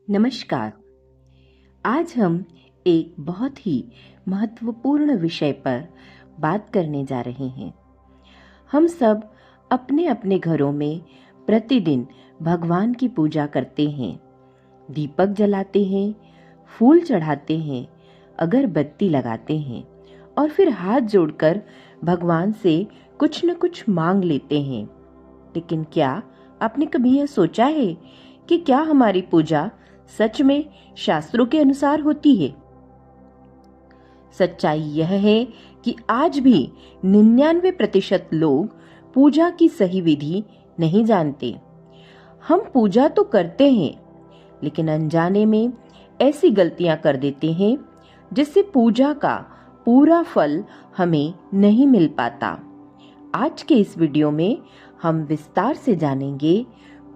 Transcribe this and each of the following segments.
नमस्कार। आज हम एक बहुत ही महत्वपूर्ण विषय पर बात करने जा रहे हैं। हम सब अपने अपने घरों में प्रतिदिन भगवान की पूजा करते हैं, दीपक जलाते हैं, फूल चढ़ाते हैं, अगरबत्ती लगाते हैं और फिर हाथ जोड़कर भगवान से कुछ न कुछ मांग लेते हैं। लेकिन क्या आपने कभी यह सोचा है कि क्या हमारी पूजा सच में शास्त्रों के अनुसार होती है? सच्चाई यह है कि आज भी 99% लोग पूजा की सही विधि नहीं जानते। हम पूजा तो करते हैं, लेकिन अनजाने में ऐसी गलतियां कर देते हैं जिससे पूजा का पूरा फल हमें नहीं मिल पाता। आज के इस वीडियो में हम विस्तार से जानेंगे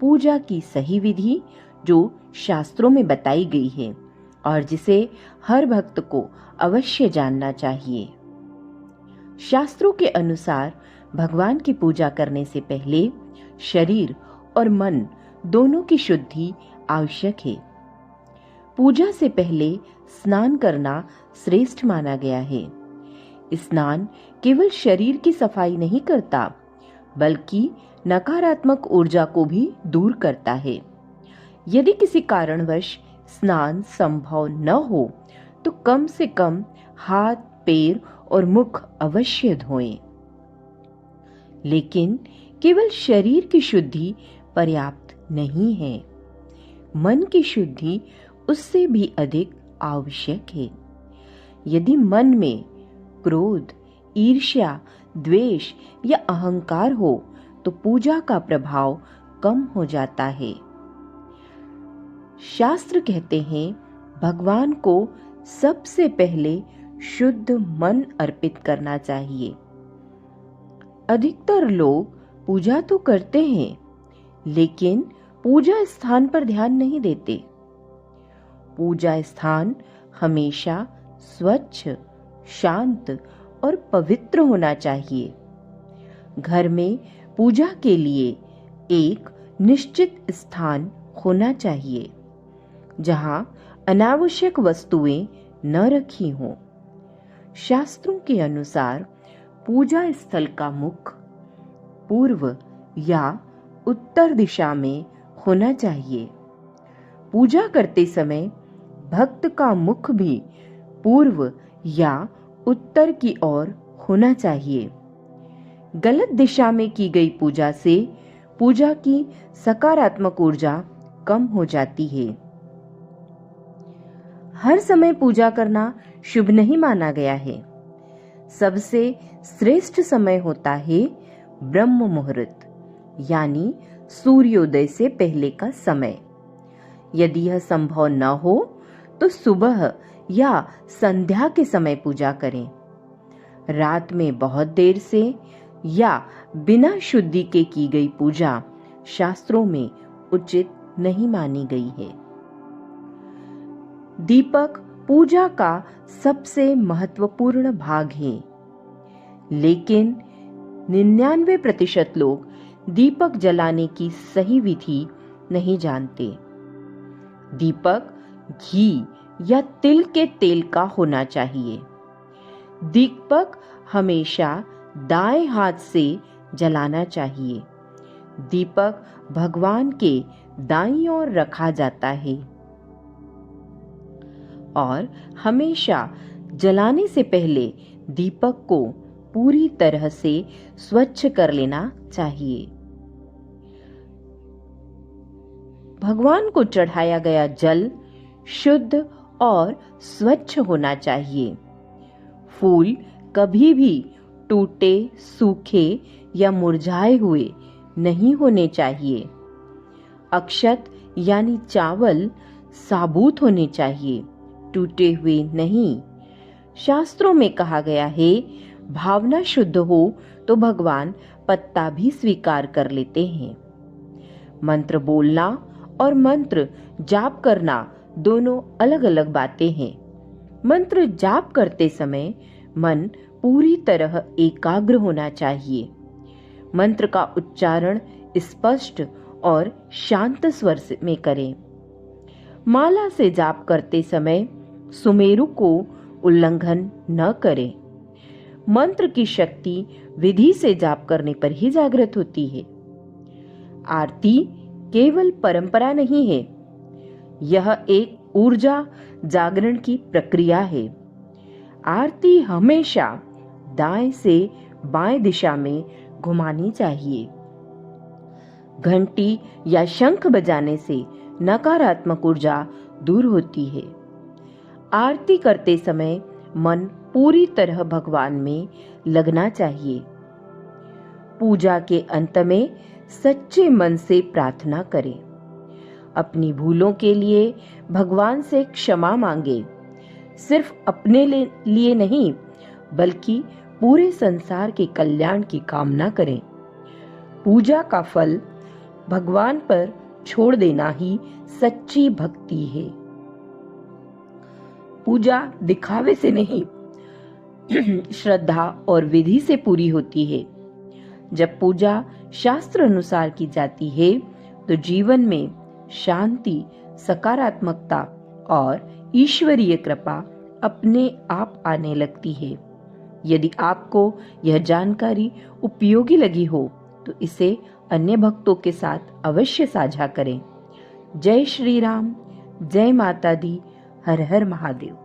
पूजा की सही विधि जो शास्त्रों में बताई गई है और जिसे हर भक्त को अवश्य जानना चाहिए। शास्त्रों के अनुसार भगवान की पूजा करने से पहले शरीर और मन दोनों की शुद्धि आवश्यक है। पूजा से पहले स्नान करना श्रेष्ठ माना गया है। स्नान केवल शरीर की सफाई नहीं करता, बल्कि नकारात्मक ऊर्जा को भी दूर करता है। यदि किसी कारणवश स्नान संभव न हो तो कम से कम हाथ, पैर और मुख अवश्य धोएं। लेकिन केवल शरीर की शुद्धि पर्याप्त नहीं है। मन की शुद्धि उससे भी अधिक आवश्यक है। यदि मन में क्रोध, ईर्ष्या, द्वेष या अहंकार हो तो पूजा का प्रभाव कम हो जाता है। शास्त्र कहते हैं भगवान को सबसे पहले शुद्ध मन अर्पित करना चाहिए। अधिकतर लोग पूजा तो करते हैं, लेकिन पूजा स्थान पर ध्यान नहीं देते। पूजा स्थान हमेशा स्वच्छ, शांत और पवित्र होना चाहिए। घर में पूजा के लिए एक निश्चित स्थान होना चाहिए जहां अनावश्यक वस्तुएं न रखी हों। शास्त्रों के अनुसार पूजा स्थल का मुख पूर्व या उत्तर दिशा में होना चाहिए। पूजा करते समय भक्त का मुख भी पूर्व या उत्तर की ओर होना चाहिए। गलत दिशा में की गई पूजा से पूजा की सकारात्मक ऊर्जा कम हो जाती है। हर समय पूजा करना शुभ नहीं माना गया है। सबसे श्रेष्ठ समय होता है ब्रह्म मुहूर्त, यानी सूर्योदय से पहले का समय। यदि यह संभव न हो तो सुबह या संध्या के समय पूजा करें। रात में बहुत देर से या बिना शुद्धि के की गई पूजा शास्त्रों में उचित नहीं मानी गई है। दीपक पूजा का सबसे महत्वपूर्ण भाग है, लेकिन 99% लोग दीपक जलाने की सही विधि नहीं जानते। दीपक घी या तिल के तेल का होना चाहिए। दीपक हमेशा दाएं हाथ से जलाना चाहिए। दीपक भगवान के दाईं ओर रखा जाता है और हमेशा जलाने से पहले दीपक को पूरी तरह से स्वच्छ कर लेना चाहिए। भगवान को चढ़ाया गया जल शुद्ध और स्वच्छ होना चाहिए। फूल कभी भी टूटे, सूखे या मुरझाए हुए नहीं होने चाहिए। अक्षत यानी चावल साबुत होने चाहिए, टूटे हुए नहीं। शास्त्रों में कहा गया है भावना शुद्ध हो तो भगवान पत्ता भी स्वीकार कर लेते हैं। मंत्र बोलना और मंत्र जाप करना दोनों अलग अलग बातें हैं। मंत्र जाप करते समय मन पूरी तरह एकाग्र होना चाहिए। मंत्र का उच्चारण स्पष्ट और शांत स्वर में करें। माला से जाप करते समय सुमेरु को उल्लंघन न करें। मंत्र की शक्ति विधि से जाप करने पर ही जागृत होती है। आरती केवल परंपरा नहीं है, यह एक ऊर्जा जागरण की प्रक्रिया है। आरती हमेशा दाएं से बाएं दिशा में घुमानी चाहिए। घंटी या शंख बजाने से नकारात्मक ऊर्जा दूर होती है। आरती करते समय मन पूरी तरह भगवान में लगना चाहिए। पूजा के अंत में सच्चे मन से प्रार्थना करें। अपनी भूलों के लिए भगवान से क्षमा मांगे। सिर्फ अपने लिए नहीं, बल्कि पूरे संसार के कल्याण की कामना करें। पूजा का फल भगवान पर छोड़ देना ही सच्ची भक्ति है। पूजा दिखावे से नहीं, श्रद्धा और विधि से पूरी होती है। जब पूजा शास्त्र अनुसार की जाती है तो जीवन में शांति, सकारात्मकता और ईश्वरीय कृपा अपने आप आने लगती है। यदि आपको यह जानकारी उपयोगी लगी हो तो इसे अन्य भक्तों के साथ अवश्य साझा करें। जय श्री राम, जय माता दी, हर हर महादेव।